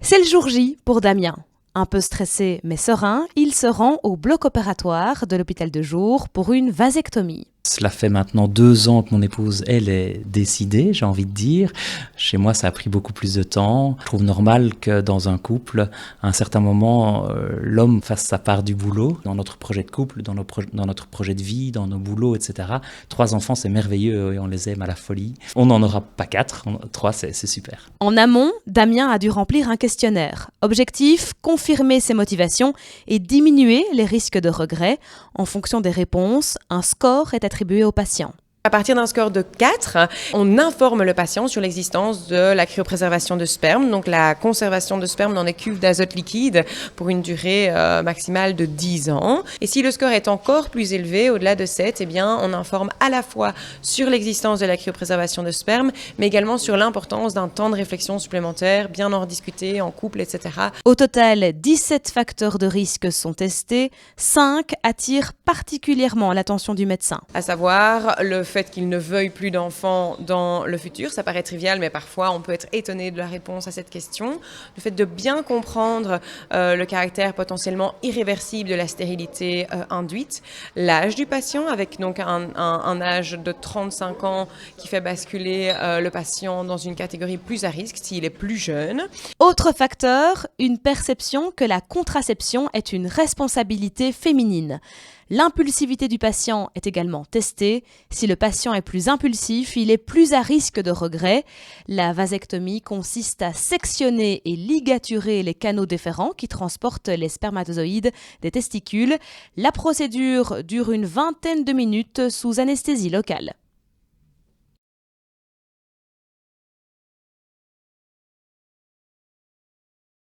C'est le jour J pour Damien. Un peu stressé mais serein, il se rend au bloc opératoire de l'hôpital de jour pour une vasectomie. Cela fait maintenant 2 ans que mon épouse, elle, est décidée, j'ai envie de dire. Chez moi, ça a pris beaucoup plus de temps. Je trouve normal que dans un couple, à un certain moment, l'homme fasse sa part du boulot. Dans notre projet de couple, dans notre projet de vie, dans nos boulots, etc. 3 enfants, c'est merveilleux et on les aime à la folie. On n'en aura pas 4, 3, c'est super. En amont, Damien a dû remplir un questionnaire. Objectif, confirmer ses motivations et diminuer les risques de regret. En fonction des réponses, un score est attribué au patient. À partir d'un score de 4, on informe le patient sur l'existence de la cryopréservation de sperme, donc la conservation de sperme dans des cuves d'azote liquide pour une durée maximale de 10 ans. Et si le score est encore plus élevé, au-delà de 7, eh bien, on informe à la fois sur l'existence de la cryopréservation de sperme, mais également sur l'importance d'un temps de réflexion supplémentaire, bien en rediscuter en couple, etc. Au total, 17 facteurs de risque sont testés. 5 attirent particulièrement l'attention du médecin. À savoir le fait qu'il ne veuille plus d'enfants dans le futur. Ça paraît trivial, mais parfois on peut être étonné de la réponse à cette question. Le fait de bien comprendre le caractère potentiellement irréversible de la stérilité induite. L'âge du patient, avec donc un âge de 35 ans qui fait basculer le patient dans une catégorie plus à risque s'il est plus jeune. Autre facteur, une perception que la contraception est une responsabilité féminine. L'impulsivité du patient est également testée. Si le patient est plus impulsif, il est plus à risque de regret. La vasectomie consiste à sectionner et ligaturer les canaux déférents qui transportent les spermatozoïdes des testicules. La procédure dure une vingtaine de minutes sous anesthésie locale.